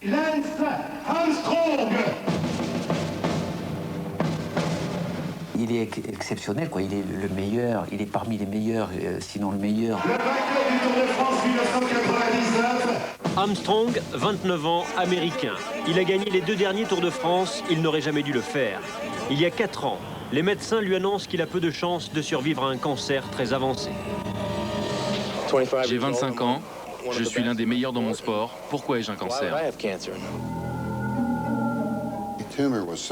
Lance Armstrong. Il est exceptionnel, quoi. Il est le meilleur, il est parmi les meilleurs, sinon le meilleur. Le vainqueur du Tour de France 1999. Armstrong, 29 ans, américain. Il a gagné les 2 derniers Tours de France, il n'aurait jamais dû le faire. Il y a 4 ans, les médecins lui annoncent qu'il a peu de chances de survivre à un cancer très avancé. J'ai 25 ans, je suis l'un des meilleurs dans mon sport. Pourquoi ai-je un cancer?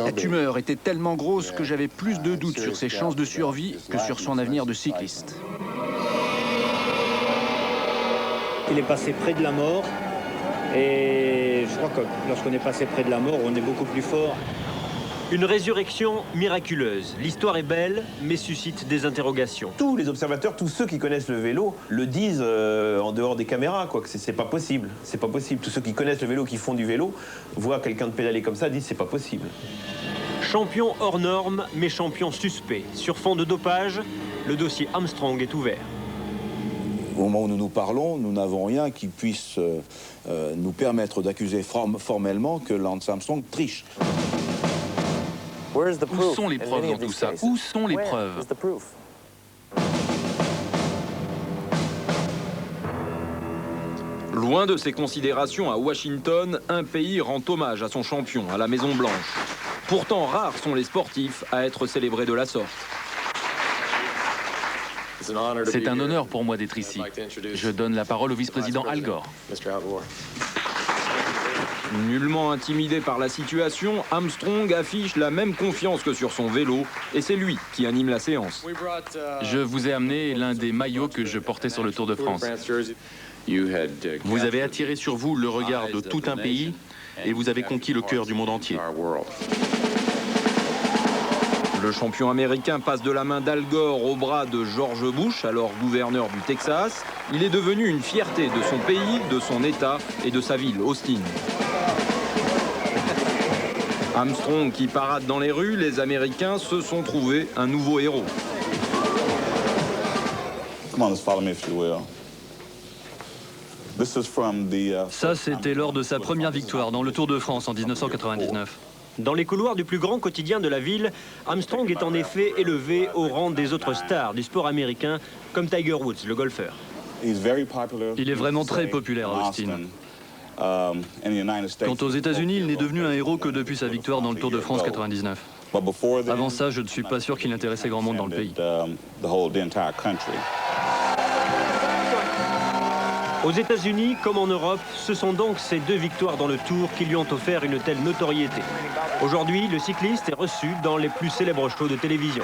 La tumeur était tellement grosse que j'avais plus de doutes sur ses chances de survie que sur son avenir de cycliste. Il est passé près de la mort et je crois que lorsqu'on est passé près de la mort, on est beaucoup plus fort. Une résurrection miraculeuse. L'histoire est belle, mais suscite des interrogations. Tous les observateurs, tous ceux qui connaissent le vélo, le disent en dehors des caméras, quoi, que c'est pas possible. C'est pas possible. Tous ceux qui connaissent le vélo, qui font du vélo, voient quelqu'un de pédaler comme ça, disent c'est pas possible. Champion hors norme, mais champion suspect. Sur fond de dopage, le dossier Armstrong est ouvert. Au moment où nous nous parlons, nous n'avons rien qui puisse nous permettre d'accuser formellement que Lance Armstrong triche. Où sont les preuves dans tout ça? Où sont les preuves? Loin de ces considérations à Washington, un pays rend hommage à son champion, à la Maison-Blanche. Pourtant, rares sont les sportifs à être célébrés de la sorte. C'est un honneur pour moi d'être ici. Je donne la parole au vice-président Al Gore. Nullement intimidé par la situation, Armstrong affiche la même confiance que sur son vélo, et c'est lui qui anime la séance. Je vous ai amené l'un des maillots que je portais sur le Tour de France. Vous avez attiré sur vous le regard de tout un pays et vous avez conquis le cœur du monde entier. Le champion américain passe de la main d'Al Gore au bras de George Bush, alors gouverneur du Texas. Il est devenu une fierté de son pays, de son État et de sa ville, Austin. Armstrong qui parade dans les rues, les Américains se sont trouvés un nouveau héros. Ça, c'était lors de sa première victoire dans le Tour de France en 1999. Dans les couloirs du plus grand quotidien de la ville, Armstrong est en effet élevé au rang des autres stars du sport américain, comme Tiger Woods, le golfeur. Il est vraiment très populaire à Austin. Quant aux États-Unis, il n'est devenu un héros que depuis sa victoire dans le Tour de France 99. Avant ça, je ne suis pas sûr qu'il intéressait grand monde dans le pays. Aux États-Unis, comme en Europe, ce sont donc ces 2 victoires dans le Tour qui lui ont offert une telle notoriété. Aujourd'hui, le cycliste est reçu dans les plus célèbres shows de télévision.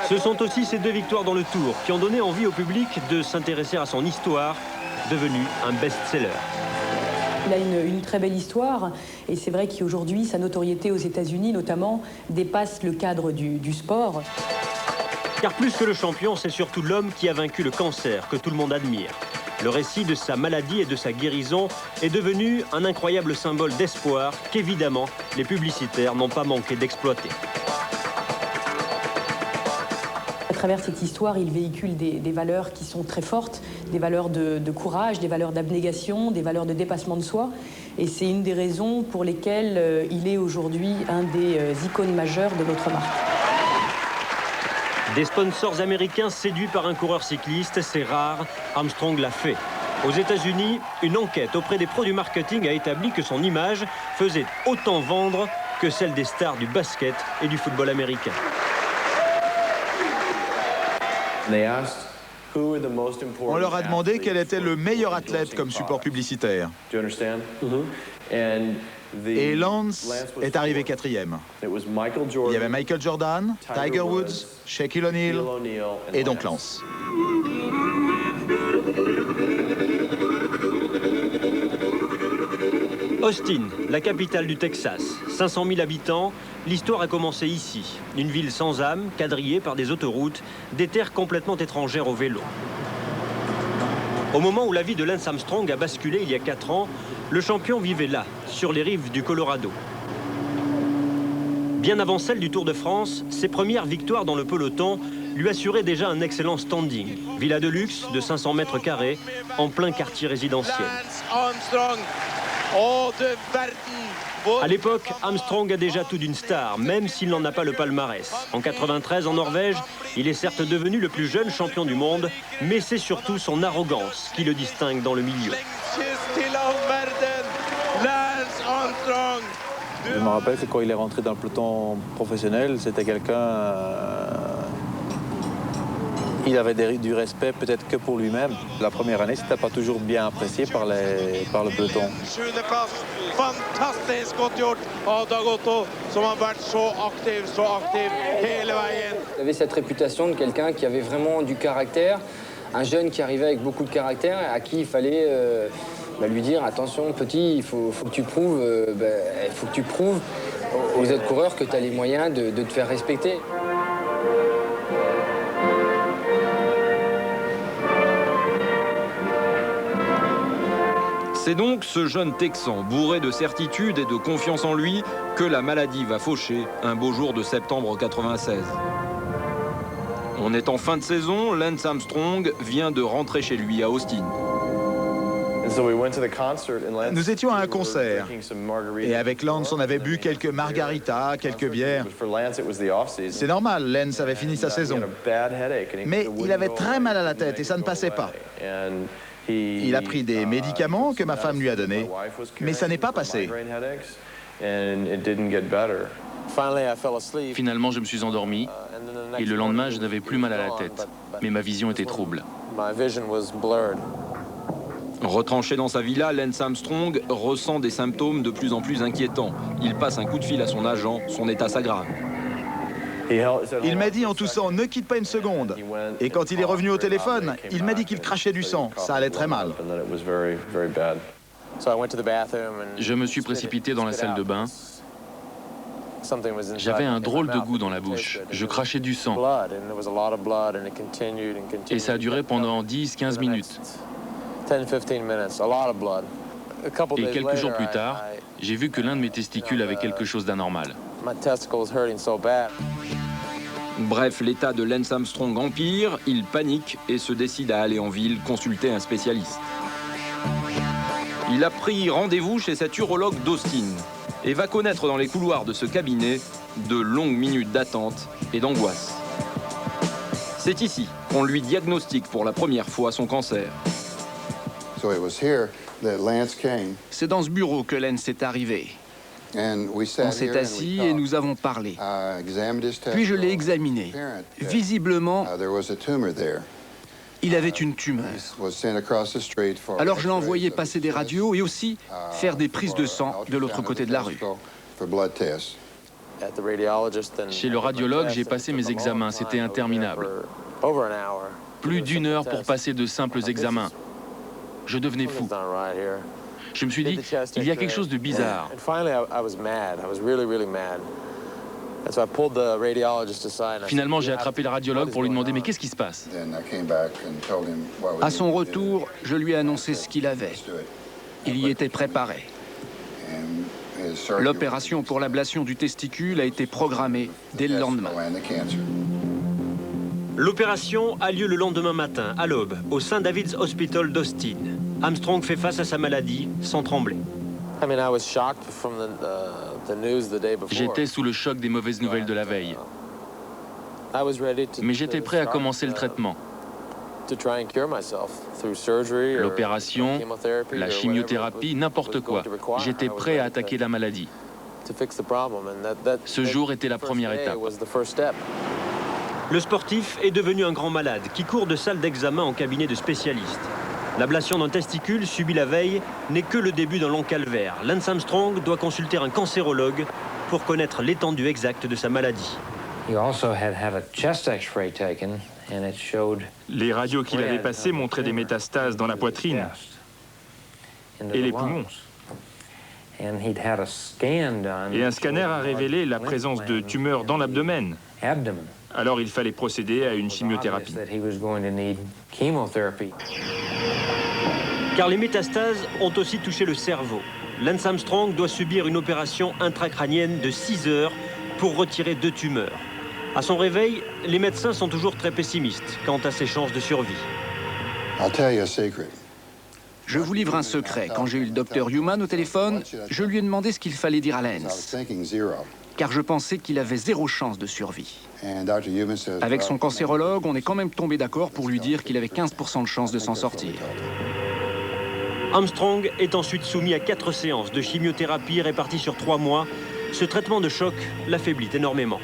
Ce sont aussi ces 2 victoires dans le Tour qui ont donné envie au public de s'intéresser à son histoire, devenue un best-seller. Il a une très belle histoire et c'est vrai qu'aujourd'hui, sa notoriété aux États-Unis notamment dépasse le cadre du sport. Car plus que le champion, c'est surtout l'homme qui a vaincu le cancer que tout le monde admire. Le récit de sa maladie et de sa guérison est devenu un incroyable symbole d'espoir qu'évidemment les publicitaires n'ont pas manqué d'exploiter. À travers cette histoire, il véhicule des valeurs qui sont très fortes, des valeurs de courage, des valeurs d'abnégation, des valeurs de dépassement de soi. Et c'est une des raisons pour lesquelles il est aujourd'hui un des icônes majeures de notre marque. Des sponsors américains séduits par un coureur cycliste, c'est rare, Armstrong l'a fait. Aux États-Unis, une enquête auprès des pros du marketing a établi que son image faisait autant vendre que celle des stars du basket et du football américain. On leur a demandé quel était le meilleur athlète comme support publicitaire. Et Lance est arrivé 4e. Il y avait Michael Jordan, Tiger Woods, Shaquille O'Neal et donc Lance. Austin, la capitale du Texas, 500 000 habitants, l'histoire a commencé ici. Une ville sans âme, quadrillée par des autoroutes, des terres complètement étrangères au vélo. Au moment où la vie de Lance Armstrong a basculé il y a 4 ans, le champion vivait là, sur les rives du Colorado. Bien avant celle du Tour de France, ses premières victoires dans le peloton lui assurait déjà un excellent standing. Villa de luxe de 500 mètres carrés en plein quartier résidentiel. À l'époque, Armstrong a déjà tout d'une star, même s'il n'en a pas le palmarès. En 93, en Norvège, il est certes devenu le plus jeune champion du monde, mais c'est surtout son arrogance qui le distingue dans le milieu. Je me rappelle que quand il est rentré dans le peloton professionnel, c'était quelqu'un... il avait du respect peut-être que pour lui-même. La première année, c'était pas toujours bien apprécié par le peloton. Il avait cette réputation de quelqu'un qui avait vraiment du caractère, un jeune qui arrivait avec beaucoup de caractère, à qui il fallait lui dire attention petit, il faut que tu prouves, aux autres coureurs que tu as les moyens de te faire respecter. C'est donc ce jeune Texan, bourré de certitude et de confiance en lui, que la maladie va faucher un beau jour de septembre 96. On est en fin de saison, Lance Armstrong vient de rentrer chez lui à Austin. Nous étions à un concert et avec Lance on avait bu quelques margaritas, quelques bières. C'est normal, Lance avait fini sa saison. Mais il avait très mal à la tête et ça ne passait pas. Il a pris des médicaments que ma femme lui a donnés, mais ça n'est pas passé. Finalement, je me suis endormi et le lendemain, je n'avais plus mal à la tête, mais ma vision était trouble. Retranché dans sa villa, Lance Armstrong ressent des symptômes de plus en plus inquiétants. Il passe un coup de fil à son agent, son état s'aggrave. Il m'a dit en toussant « ne quitte pas une seconde ». Et quand il est revenu au téléphone, il m'a dit qu'il crachait du sang. Ça allait très mal. Je me suis précipité dans la salle de bain. J'avais un drôle de goût dans la bouche. Je crachais du sang. Et ça a duré pendant 10-15 minutes. Et quelques jours plus tard, j'ai vu que l'un de mes testicules avait quelque chose d'anormal. Bref, l'état de Lance Armstrong empire, il panique et se décide à aller en ville consulter un spécialiste. Il a pris rendez-vous chez cet urologue d'Austin et va connaître dans les couloirs de ce cabinet de longues minutes d'attente et d'angoisse. C'est ici qu'on lui diagnostique pour la première fois son cancer. C'est dans ce bureau que Lance est arrivé. On s'est assis et nous avons parlé. Puis je l'ai examiné. Visiblement, il avait une tumeur. Alors je l'ai envoyé passer des radios et aussi faire des prises de sang de l'autre côté de la rue. Chez le radiologue, j'ai passé mes examens. C'était interminable. Plus d'1 heure pour passer de simples examens. Je devenais fou. Je me suis dit, il y a quelque chose de bizarre. Finalement, j'ai attrapé le radiologue pour lui demander, mais qu'est-ce qui se passe? À son retour, je lui ai annoncé ce qu'il avait. Il y était préparé. L'opération pour l'ablation du testicule a été programmée dès le lendemain. L'opération a lieu le lendemain matin, à l'aube, au St. David's Hospital d'Austin. Armstrong fait face à sa maladie sans trembler. J'étais sous le choc des mauvaises nouvelles de la veille. Mais j'étais prêt à commencer le traitement. L'opération, la chimiothérapie, n'importe quoi. J'étais prêt à attaquer la maladie. Ce jour était la première étape. Le sportif est devenu un grand malade qui court de salle d'examen en cabinet de spécialistes. L'ablation d'un testicule subie la veille n'est que le début d'un long calvaire. Lance Armstrong doit consulter un cancérologue pour connaître l'étendue exacte de sa maladie. Les radios qu'il avait passées montraient des métastases dans la poitrine et les poumons. Et un scanner a révélé la présence de tumeurs dans l'abdomen. Alors il fallait procéder à une chimiothérapie. Car les métastases ont aussi touché le cerveau. Lance Armstrong doit subir une opération intracrânienne de 6 heures pour retirer 2 tumeurs. À son réveil, les médecins sont toujours très pessimistes quant à ses chances de survie. Je vous livre un secret. Quand j'ai eu le docteur Human au téléphone, je lui ai demandé ce qu'il fallait dire à Lance, car je pensais qu'il avait 0 chance de survie. Avec son cancérologue, on est quand même tombé d'accord pour lui dire qu'il avait 15% de chance de s'en sortir. Armstrong est ensuite soumis à 4 séances de chimiothérapie réparties sur 3 mois. Ce traitement de choc l'affaiblit énormément.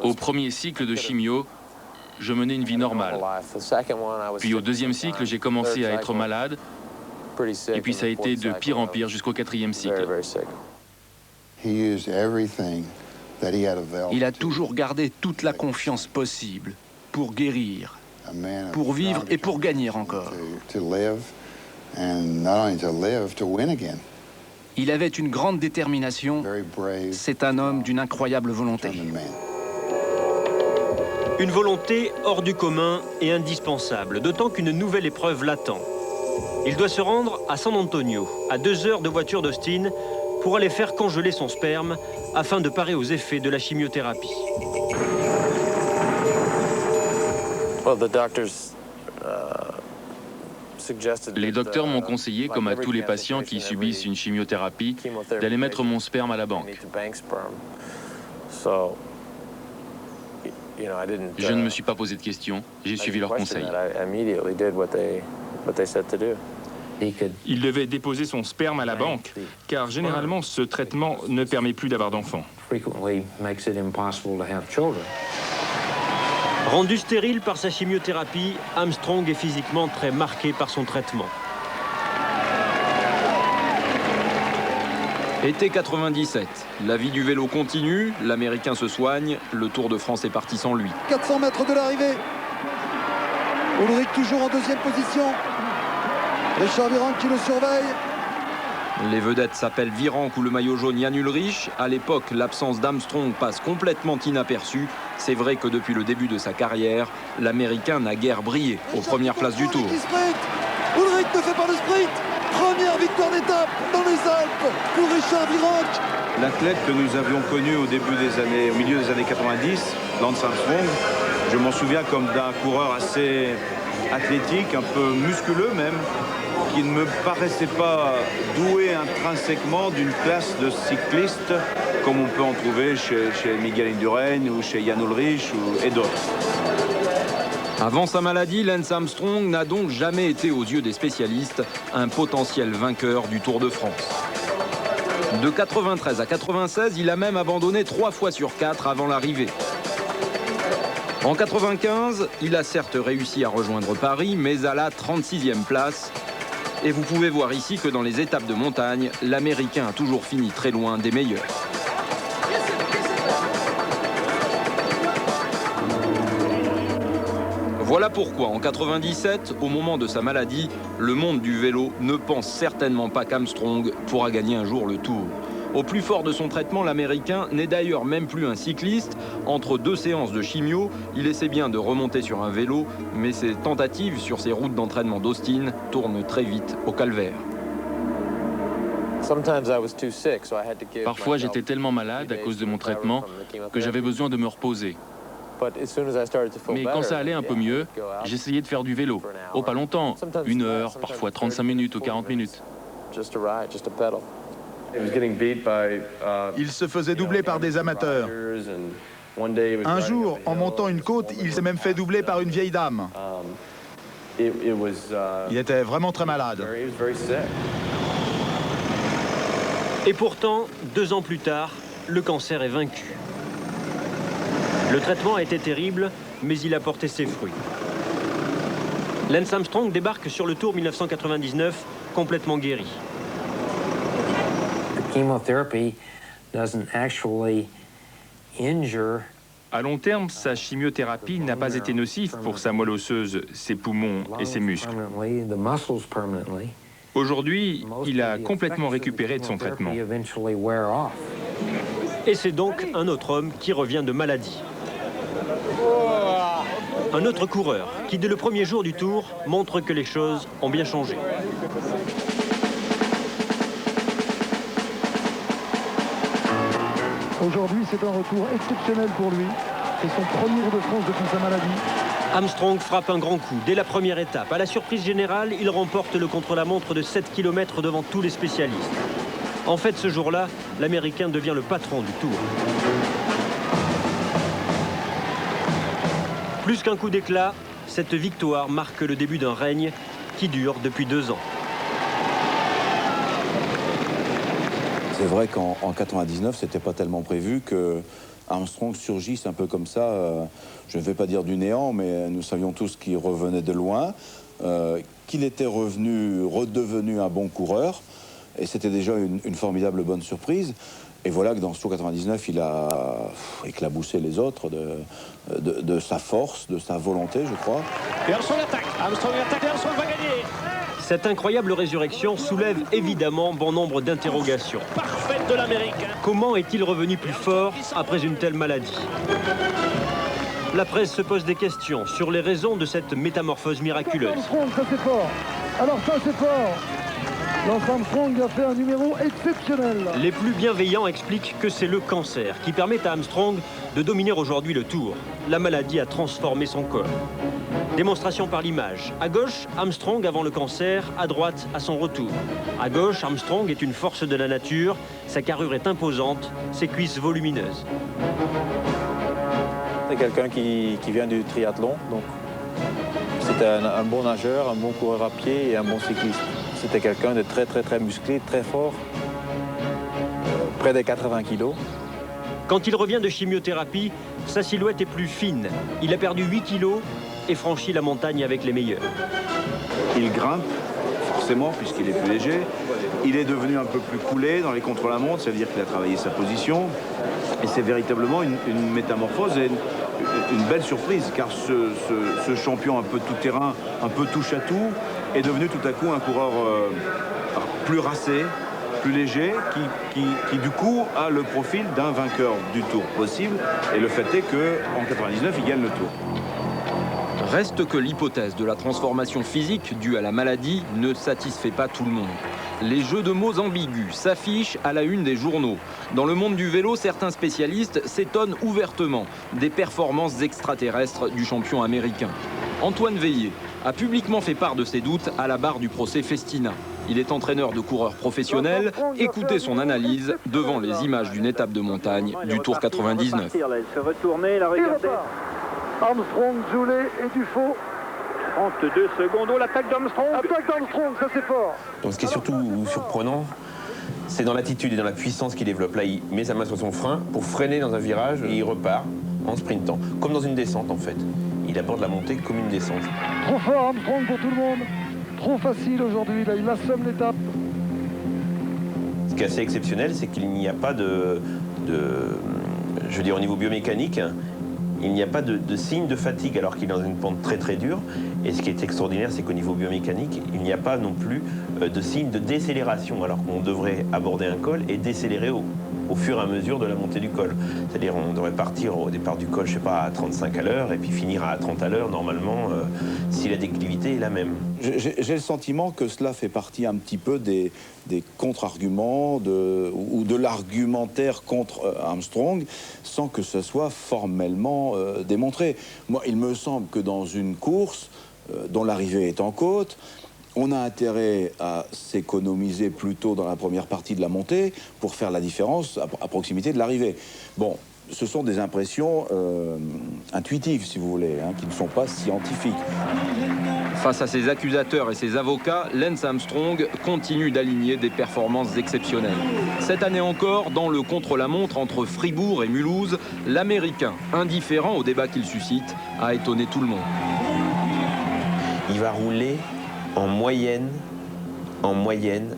Au premier cycle de chimio, je menais une vie normale. Puis au deuxième cycle, j'ai commencé à être malade. Et puis ça a été de pire en pire jusqu'au 4e cycle. Il a toujours gardé toute la confiance possible pour guérir, pour vivre et pour gagner encore. Il avait une grande détermination. C'est un homme d'une incroyable volonté. Une volonté hors du commun et indispensable, d'autant qu'une nouvelle épreuve l'attend. Il doit se rendre à San Antonio, à 2 heures de voiture d'Austin, pour aller faire congeler son sperme afin de parer aux effets de la chimiothérapie. Les docteurs m'ont conseillé, comme à tous les patients qui subissent une chimiothérapie, d'aller mettre mon sperme à la banque. Je ne me suis pas posé de questions, j'ai suivi leurs conseils. Il devait déposer son sperme à la banque, car généralement ce traitement ne permet plus d'avoir d'enfants. Rendu stérile par sa chimiothérapie, Armstrong est physiquement très marqué par son traitement. Été 97, la vie du vélo continue, l'Américain se soigne, le Tour de France est parti sans lui. 400 mètres de l'arrivée. Ulrich toujours en 2e position. Richard Virenque qui le surveille. Les vedettes s'appellent Virenque ou le maillot jaune Jan Ullrich. À l'époque, l'absence d'Armstrong passe complètement inaperçue. C'est vrai que depuis le début de sa carrière, l'Américain n'a guère brillé aux premières places du Tour. Ulrich ne fait pas le sprint. Première victoire d'étape dans les Alpes pour Richard Virenque. L'athlète que nous avions connu au milieu des années 90, Lance Armstrong, je m'en souviens comme d'un coureur assez athlétique, un peu musculeux même, qui ne me paraissait pas doué intrinsèquement d'une classe de cycliste comme on peut en trouver chez Miguel Indurain ou chez Jan Ullrich et d'autres. Avant sa maladie, Lance Armstrong n'a donc jamais été aux yeux des spécialistes un potentiel vainqueur du Tour de France. De 93 à 96, il a même abandonné 3 fois sur 4 avant l'arrivée. En 95, il a certes réussi à rejoindre Paris, mais à la 36e place. Et vous pouvez voir ici que dans les étapes de montagne, l'Américain a toujours fini très loin des meilleurs. Voilà pourquoi, en 97, au moment de sa maladie, le monde du vélo ne pense certainement pas qu'Armstrong pourra gagner un jour le Tour. Au plus fort de son traitement, l'Américain n'est d'ailleurs même plus un cycliste. Entre 2 séances de chimio, il essaie bien de remonter sur un vélo, mais ses tentatives sur ses routes d'entraînement d'Austin tournent très vite au calvaire. Parfois, j'étais tellement malade à cause de mon traitement que j'avais besoin de me reposer. Mais quand ça allait un peu mieux, j'essayais de faire du vélo. Oh, pas longtemps, 1 heure, parfois 35 minutes ou 40 minutes. Il se faisait doubler par des amateurs. Un jour, en montant une côte, il s'est même fait doubler par une vieille dame. Il était vraiment très malade. Et pourtant, 2 ans plus tard, le cancer est vaincu. Le traitement a été terrible, mais il a porté ses fruits. Lance Armstrong débarque sur le Tour 1999, complètement guéri. À long terme, sa chimiothérapie n'a pas été nocive pour sa moelle osseuse, ses poumons et ses muscles. Aujourd'hui, il a complètement récupéré de son traitement. Et c'est donc un autre homme qui revient de maladie. Un autre coureur qui, dès le premier jour du Tour, montre que les choses ont bien changé. Aujourd'hui, c'est un retour exceptionnel pour lui. C'est son premier Tour de France depuis sa maladie. Armstrong frappe un grand coup dès la première étape. À la surprise générale, il remporte le contre-la-montre de 7 km devant tous les spécialistes. En fait, ce jour-là, l'Américain devient le patron du Tour. Plus qu'un coup d'éclat, cette victoire marque le début d'un règne qui dure depuis 2 ans. C'est vrai qu'en 99, c'était pas tellement prévu que Armstrong surgisse un peu comme ça. Je ne vais pas dire du néant, mais nous savions tous qu'il revenait de loin, qu'il était redevenu un bon coureur. Et c'était déjà une formidable bonne surprise. Et voilà que dans ce Tour 99, il a éclaboussé les autres de sa force, de sa volonté, je crois. Et Armstrong attaque. Armstrong attaque et Armstrong va gagner. Cette incroyable résurrection soulève évidemment bon nombre d'interrogations. Parfaite de l'Américain. Comment est-il revenu plus fort après une telle maladie? La presse se pose des questions sur les raisons de cette métamorphose miraculeuse. Armstrong, ça c'est fort. Alors ça c'est fort. Lance Armstrong a fait un numéro exceptionnel. Les plus bienveillants expliquent que c'est le cancer qui permet à Armstrong de dominer aujourd'hui le Tour. La maladie a transformé son corps. Démonstration par l'image. À gauche, Armstrong avant le cancer, à droite, à son retour. À gauche, Armstrong est une force de la nature, sa carrure est imposante, ses cuisses volumineuses. C'est quelqu'un qui vient du triathlon, donc c'était un bon nageur, un bon coureur à pied et un bon cycliste. C'était quelqu'un de très musclé, très fort, près des 80 kilos. Quand il revient de chimiothérapie, sa silhouette est plus fine. Il a perdu 8 kilos et franchit la montagne avec les meilleurs. Il grimpe, forcément, puisqu'il est plus léger. Il est devenu un peu plus coulé dans les contre-la-montre, c'est-à-dire qu'il a travaillé sa position. Et c'est véritablement une métamorphose et une belle surprise, car ce champion un peu tout-terrain, un peu touche-à-tout, est devenu tout à coup un coureur plus racé, plus léger, qui du coup a le profil d'un vainqueur du Tour possible. Et le fait est qu'en 99, il gagne le Tour. Reste que l'hypothèse de la transformation physique due à la maladie ne satisfait pas tout le monde. Les jeux de mots ambigus s'affichent à la une des journaux. Dans le monde du vélo, certains spécialistes s'étonnent ouvertement des performances extraterrestres du champion américain. Antoine Veillé a publiquement fait part de ses doutes à la barre du procès Festina. Il est entraîneur de coureurs professionnels. Écoutez son analyse devant les images d'une étape de montagne du Tour 99. Il se retourner, la regarder. Armstrong, Joulet et Dufaux. 32 secondes, oh, l'attaque d'Armstrong. Attaque d'Armstrong, ça c'est fort. Donc ce qui est surtout surprenant, c'est dans l'attitude et dans la puissance qu'il développe. Là, il met sa main sur son frein pour freiner dans un virage et il repart en sprintant, comme dans une descente en fait. Il aborde la montée comme une descente. Trop fort Armstrong pour tout le monde. Trop facile aujourd'hui, là il assomme l'étape. Ce qui est assez exceptionnel, c'est qu'il n'y a pas je veux dire au niveau biomécanique, il n'y a pas de signe de fatigue alors qu'il est dans une pente très dure. Et ce qui est extraordinaire, c'est qu'au niveau biomécanique, il n'y a pas non plus de signe de décélération alors qu'on devrait aborder un col et décélérer au fur et à mesure de la montée du col. C'est-à-dire on devrait partir au départ du col, je sais pas, à 35 à l'heure et puis finir à 30 à l'heure normalement si la déclivité est la même. J'ai le sentiment que cela fait partie un petit peu des contre-arguments ou de l'argumentaire contre Armstrong sans que ce soit formellement démontré. Moi, il me semble que dans une course dont l'arrivée est en côte, on a intérêt à s'économiser plutôt dans la première partie de la montée pour faire la différence à proximité de l'arrivée. Bon, ce sont des impressions intuitives, si vous voulez, hein, qui ne sont pas scientifiques. Face à ses accusateurs et ses avocats, Lance Armstrong continue d'aligner des performances exceptionnelles. Cette année encore, dans le contre-la-montre entre Fribourg et Mulhouse, l'Américain, indifférent au débat qu'il suscite, a étonné tout le monde. Il va rouler en moyenne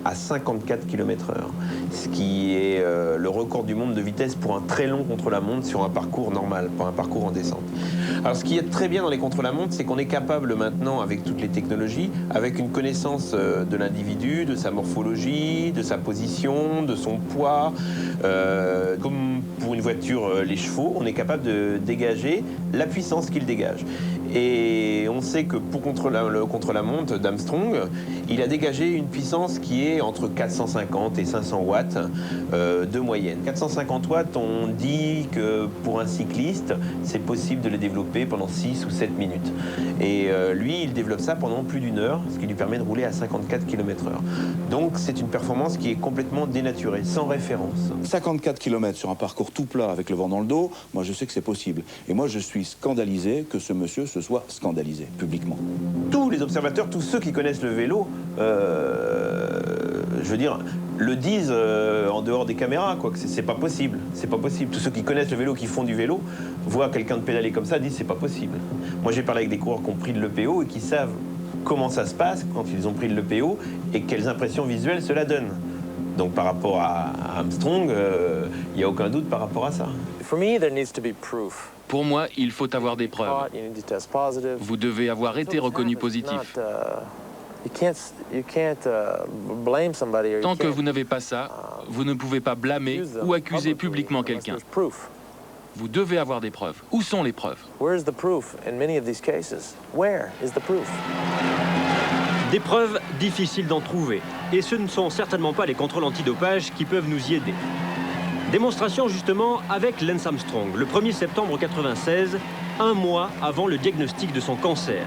à 54 km/h, ce qui est le record du monde de vitesse pour un très long contre-la-montre sur un parcours normal, pour un parcours en descente. Alors ce qui est très bien dans les contre-la-montre, c'est qu'on est capable maintenant, avec toutes les technologies, avec une connaissance de l'individu, de sa morphologie, de sa position, de son poids, comme pour une voiture, les chevaux, on est capable de dégager la puissance qu'il dégage. Et on sait que pour contre-la-montre d'Armstrong, il a dégagé une puissance qui est entre 450 et 500 watts de moyenne. 450 watts, on dit que pour un cycliste, c'est possible de les développer pendant 6 ou 7 minutes. Et lui, il développe ça pendant plus d'1 heure, ce qui lui permet de rouler à 54 km/h. Donc c'est une performance qui est complètement dénaturée, sans référence. 54 km sur un parcours tout plat avec le vent dans le dos, moi je sais que c'est possible. Et moi je suis scandalisé que ce monsieur se soit scandalisé publiquement. Tous les observateurs, tous ceux qui connaissent le vélo, je veux dire, le disent en dehors des caméras, quoi, que c'est pas possible, c'est pas possible. Tous ceux qui connaissent le vélo, qui font du vélo, voient quelqu'un de pédaler comme ça, disent c'est pas possible. Moi j'ai parlé avec des coureurs qui ont pris de l'EPO et qui savent comment ça se passe quand ils ont pris de l'EPO et quelles impressions visuelles cela donne. Donc par rapport à Armstrong, il n'y a aucun doute par rapport à ça. Pour moi, il faut avoir des preuves. Vous devez avoir été reconnu positif. Tant que vous n'avez pas ça, vous ne pouvez pas blâmer ou accuser publiquement quelqu'un. Vous devez avoir des preuves. Où sont les preuves? Des preuves difficiles d'en trouver. Et ce ne sont certainement pas les contrôles antidopage qui peuvent nous y aider. Démonstration justement avec Lance Armstrong, le 1er septembre 1996, un mois avant le diagnostic de son cancer.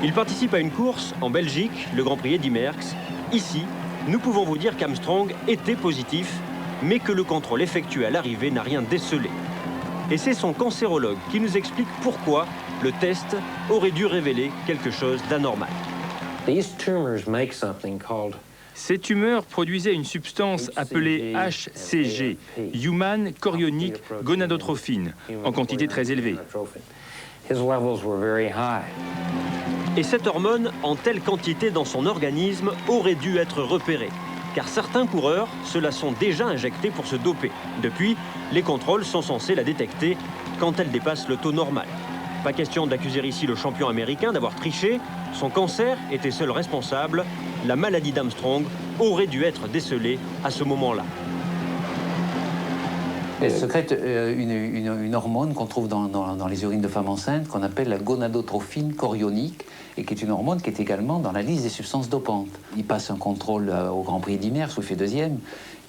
Il participe à une course en Belgique, le Grand Prix Eddy Merckx. Ici, nous pouvons vous dire qu'Armstrong était positif, mais que le contrôle effectué à l'arrivée n'a rien décelé. Et c'est son cancérologue qui nous explique pourquoi le test aurait dû révéler quelque chose d'anormal. Ces tumeurs produisaient une substance appelée HCG, Human Chorionic Gonadotrophine, en quantité très élevée. Et cette hormone, en telle quantité dans son organisme, aurait dû être repérée. Car certains coureurs se la sont déjà injectés pour se doper. Depuis, les contrôles sont censés la détecter quand elle dépasse le taux normal. Pas question d'accuser ici le champion américain d'avoir triché. Son cancer était seul responsable. La maladie d'Armstrong aurait dû être décelée à ce moment-là. Elle sécrète une hormone qu'on trouve dans les urines de femmes enceintes, qu'on appelle la gonadotrophine chorionique, et qui est une hormone qui est également dans la liste des substances dopantes. Il passe un contrôle au Grand Prix Eddy Merckx, où il fait 2e,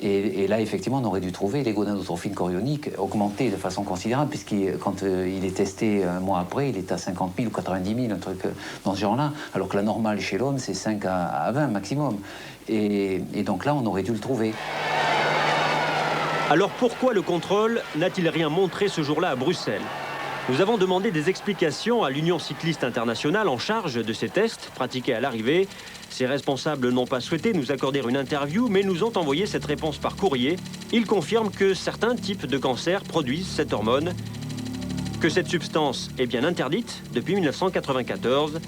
et là, effectivement, on aurait dû trouver les gonadotrophines chorioniques augmentées de façon considérable, puisqu'il quand il est testé un mois après, il est à 50 000 ou 90 000, un truc dans ce genre-là, alors que la normale chez l'homme, c'est 5 à 20 maximum. Et donc là, on aurait dû le trouver. Alors pourquoi le contrôle n'a-t-il rien montré ce jour-là à Bruxelles? Nous avons demandé des explications à l'Union cycliste internationale en charge de ces tests pratiqués à l'arrivée. Ces responsables n'ont pas souhaité nous accorder une interview, mais nous ont envoyé cette réponse par courrier. Ils confirment que certains types de cancers produisent cette hormone, que cette substance est bien interdite depuis 1994,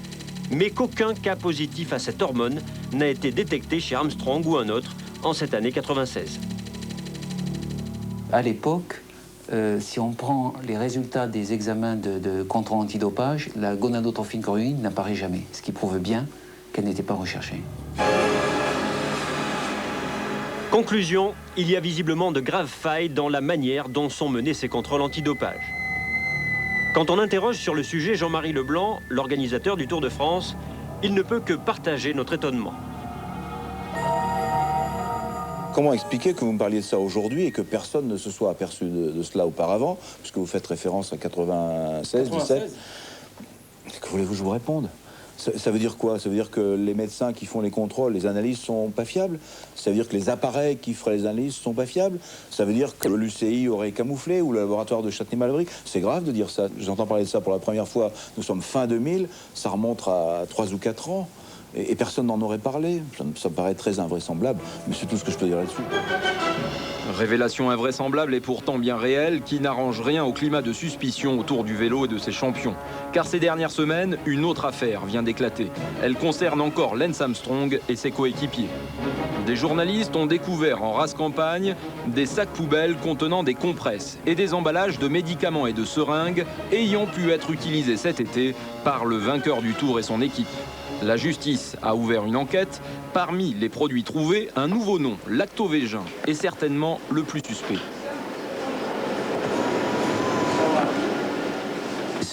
mais qu'aucun cas positif à cette hormone n'a été détecté chez Armstrong ou un autre en cette année 96. À l'époque, si on prend les résultats des examens de contrôle antidopage, la gonadotrophine chorionique n'apparaît jamais, ce qui prouve bien qu'elle n'était pas recherchée. Conclusion, il y a visiblement de graves failles dans la manière dont sont menés ces contrôles antidopage. Quand on interroge sur le sujet Jean-Marie Leblanc, l'organisateur du Tour de France, il ne peut que partager notre étonnement. Comment expliquer que vous me parliez de ça aujourd'hui et que personne ne se soit aperçu de cela auparavant, puisque vous faites référence à 96, 17. Que voulez-vous que je vous réponde? Ça veut dire quoi? Ça veut dire que les médecins qui font les contrôles, les analyses sont pas fiables? Ça veut dire que les appareils qui feraient les analyses sont pas fiables? Ça veut dire que l'UCI aurait camouflé ou le laboratoire de Châtenay-Malabry? C'est grave de dire ça. J'entends parler de ça pour la première fois. Nous sommes fin 2000, ça remonte à 3 ou 4 ans. Et personne n'en aurait parlé. Ça me paraît très invraisemblable, mais c'est tout ce que je peux dire là-dessus. Révélation invraisemblable et pourtant bien réelle, qui n'arrange rien au climat de suspicion autour du vélo et de ses champions. Car ces dernières semaines, une autre affaire vient d'éclater. Elle concerne encore Lance Armstrong et ses coéquipiers. Des journalistes ont découvert en race campagne des sacs poubelles contenant des compresses et des emballages de médicaments et de seringues ayant pu être utilisés cet été par le vainqueur du Tour et son équipe. La justice a ouvert une enquête. Parmi les produits trouvés, un nouveau nom, Lactovégin, est certainement le plus suspect.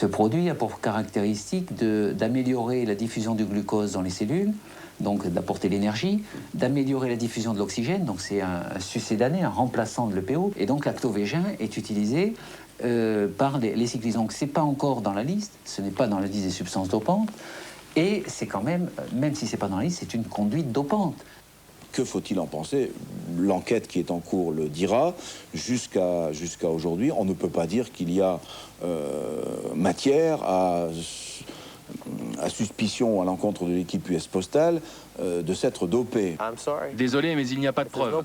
Ce produit a pour caractéristique d'améliorer la diffusion du glucose dans les cellules, donc d'apporter l'énergie, d'améliorer la diffusion de l'oxygène, donc c'est un sucédané, un remplaçant de l'EPO, et donc l'actovégin est utilisé par les cyclistes. Donc c'est pas encore dans la liste, ce n'est pas dans la liste des substances dopantes, et c'est quand même si c'est pas dans la liste, c'est une conduite dopante. Que faut-il en penser? L'enquête qui est en cours le dira. Jusqu'à aujourd'hui, on ne peut pas dire qu'il y a matière à suspicion à l'encontre de l'équipe US Postal de s'être dopé. Désolé, mais il n'y a pas de preuve.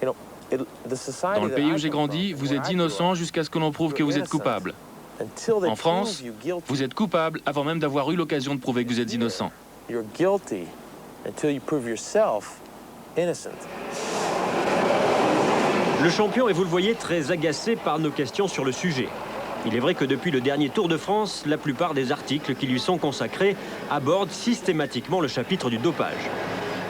Dans le pays où j'ai grandi, vous êtes innocent jusqu'à ce que l'on prouve que vous êtes coupable. En France, vous êtes coupable avant même d'avoir eu l'occasion de prouver que vous êtes innocent. Le champion est, vous le voyez, très agacé par nos questions sur le sujet. Il est vrai que depuis le dernier Tour de France, la plupart des articles qui lui sont consacrés abordent systématiquement le chapitre du dopage.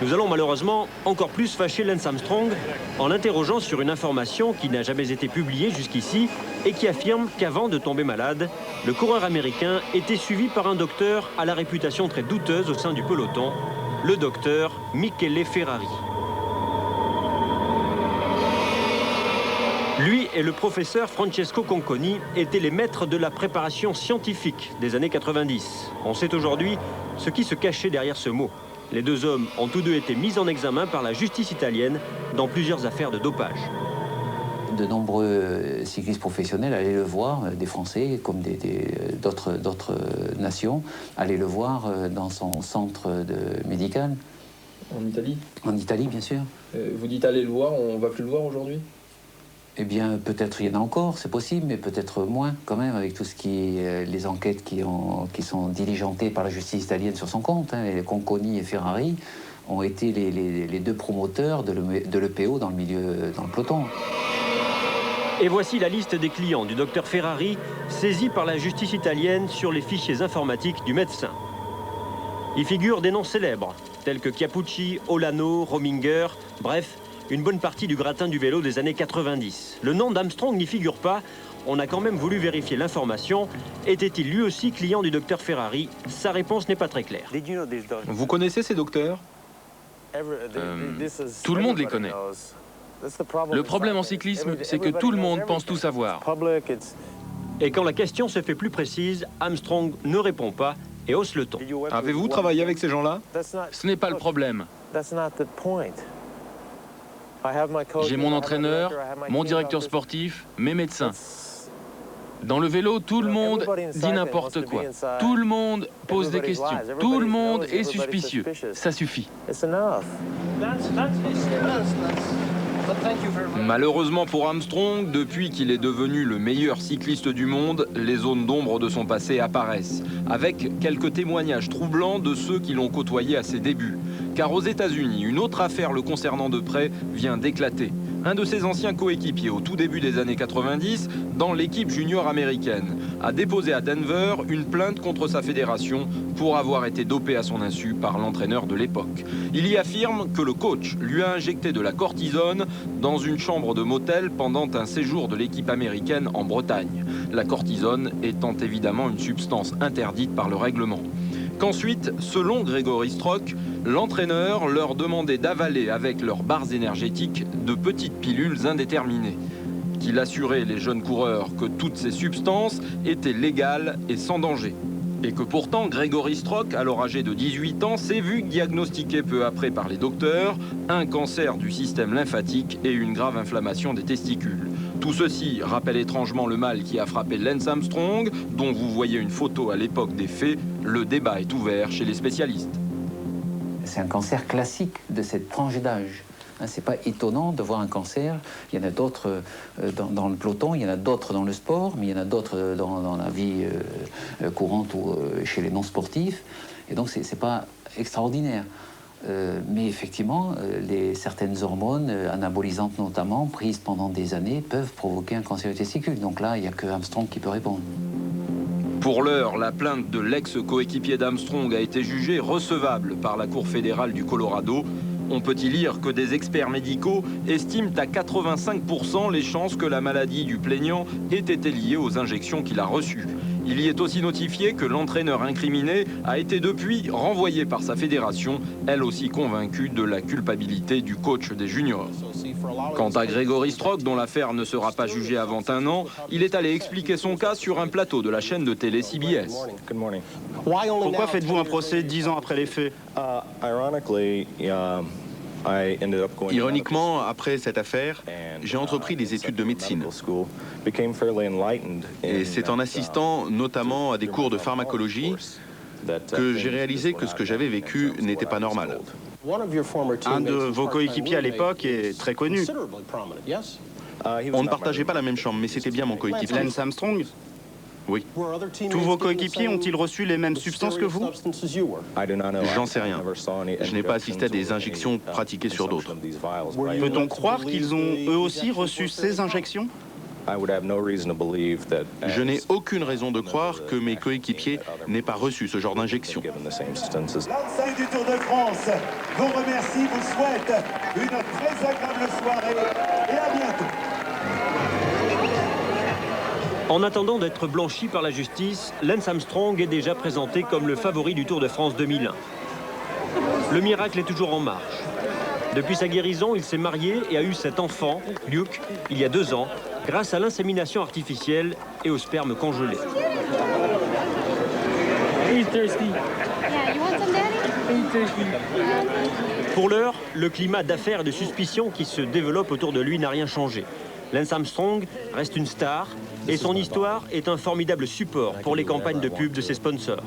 Nous allons malheureusement encore plus fâcher Lance Armstrong en l'interrogeant sur une information qui n'a jamais été publiée jusqu'ici et qui affirme qu'avant de tomber malade, le coureur américain était suivi par un docteur à la réputation très douteuse au sein du peloton, le docteur Michele Ferrari. Lui et le professeur Francesco Conconi étaient les maîtres de la préparation scientifique des années 90. On sait aujourd'hui ce qui se cachait derrière ce mot. Les deux hommes ont tous deux été mis en examen par la justice italienne dans plusieurs affaires de dopage. De nombreux cyclistes professionnels allaient le voir, des Français comme d'autres nations, allaient le voir dans son centre médical. En Italie? En Italie, bien sûr. Vous dites aller le voir, on va plus le voir aujourd'hui? Eh bien, peut-être il y en a encore, c'est possible, mais peut-être moins quand même, avec tout ce les enquêtes qui sont diligentées par la justice italienne sur son compte. Hein. Conconi et Ferrari ont été les deux promoteurs de l'EPO dans le peloton. Et voici la liste des clients du docteur Ferrari, saisis par la justice italienne sur les fichiers informatiques du médecin. Y figurent des noms célèbres, tels que Chiappucci, Olano, Rominger, bref, une bonne partie du gratin du vélo des années 90. Le nom d'Armstrong n'y figure pas. On a quand même voulu vérifier l'information. Était-il lui aussi client du docteur Ferrari? Sa réponse n'est pas très claire. Vous connaissez ces docteurs? Tout le monde les connaît. Le problème en cyclisme, c'est que tout le monde pense tout savoir. Et quand la question se fait plus précise, Armstrong ne répond pas et hausse le ton. Avez-vous travaillé avec ces gens-là? Ce n'est pas le problème. J'ai mon entraîneur, mon directeur sportif, mes médecins. Dans le vélo, tout le monde dit n'importe quoi. Tout le monde pose des questions. Tout le monde est suspicieux. Ça suffit. Malheureusement pour Armstrong, depuis qu'il est devenu le meilleur cycliste du monde, les zones d'ombre de son passé apparaissent, avec quelques témoignages troublants de ceux qui l'ont côtoyé à ses débuts. Car aux États-Unis, une autre affaire le concernant de près vient d'éclater. Un de ses anciens coéquipiers au tout début des années 90, dans l'équipe junior américaine, a déposé à Denver une plainte contre sa fédération pour avoir été dopé à son insu par l'entraîneur de l'époque. Il y affirme que le coach lui a injecté de la cortisone dans une chambre de motel pendant un séjour de l'équipe américaine en Bretagne, la cortisone étant évidemment une substance interdite par le règlement. Qu'ensuite, selon Grégory Strock, l'entraîneur leur demandait d'avaler avec leurs barres énergétiques de petites pilules indéterminées, qu'il assurait les jeunes coureurs que toutes ces substances étaient légales et sans danger. Et que pourtant, Grégory Strock, alors âgé de 18 ans, s'est vu diagnostiquer peu après par les docteurs un cancer du système lymphatique et une grave inflammation des testicules. Tout ceci rappelle étrangement le mal qui a frappé Lance Armstrong, dont vous voyez une photo à l'époque des faits. Le débat est ouvert chez les spécialistes. C'est un cancer classique de cette tranche d'âge. C'est pas étonnant de voir un cancer. Il y en a d'autres dans le peloton, il y en a d'autres dans le sport, mais il y en a d'autres dans la vie courante ou chez les non-sportifs. Et donc, c'est pas extraordinaire. Mais effectivement, certaines hormones, anabolisantes notamment, prises pendant des années, peuvent provoquer un cancer du testicule. Donc là, il n'y a que Armstrong qui peut répondre. Pour l'heure, la plainte de l'ex-coéquipier d'Armstrong a été jugée recevable par la Cour fédérale du Colorado. On peut y lire que des experts médicaux estiment à 85% les chances que la maladie du plaignant ait été liée aux injections qu'il a reçues. Il y est aussi notifié que l'entraîneur incriminé a été depuis renvoyé par sa fédération, elle aussi convaincue de la culpabilité du coach des juniors. Quant à Grégory Strok, dont l'affaire ne sera pas jugée avant un an, il est allé expliquer son cas sur un plateau de la chaîne de télé CBS. Pourquoi faites-vous un procès 10 ans après les faits? Ironiquement, après cette affaire, j'ai entrepris des études de médecine. Et c'est en assistant notamment à des cours de pharmacologie que j'ai réalisé que ce que j'avais vécu n'était pas normal. Un de vos coéquipiers à l'époque est très connu. On ne partageait pas la même chambre, mais c'était bien mon coéquipier. Lance Armstrong? Oui. Tous vos coéquipiers ont-ils reçu les mêmes substances que vous? J'en sais rien. Je n'ai pas assisté à des injections pratiquées sur d'autres. Peut-on croire qu'ils ont eux aussi reçu ces injections? Je n'ai aucune raison de croire que mes coéquipiers n'aient pas reçu ce genre d'injection. L'enceinte du Tour de France vous remercie, vous souhaite une très agréable soirée et à bientôt. En attendant d'être blanchi par la justice, Lance Armstrong est déjà présenté comme le favori du Tour de France 2001. Le miracle est toujours en marche. Depuis sa guérison, il s'est marié et a eu cet enfant, Luke, il y a 2 ans, grâce à l'insémination artificielle et au sperme congelé. Pour l'heure, le climat d'affaires et de suspicion qui se développe autour de lui n'a rien changé. Lance Armstrong reste une star et son histoire est un formidable support pour les campagnes de pub de ses sponsors.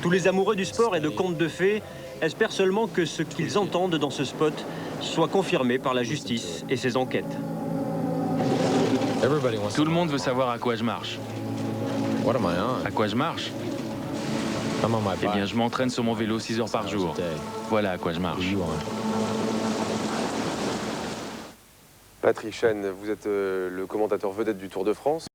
Tous les amoureux du sport et de contes de fées espèrent seulement que ce qu'ils entendent dans ce spot soit confirmé par la justice et ses enquêtes. Tout le monde veut savoir à quoi je marche. À quoi je marche? Eh bien, je m'entraîne sur mon vélo 6 heures par jour. Voilà à quoi je marche. Patrick Chen, vous êtes le commentateur vedette du Tour de France.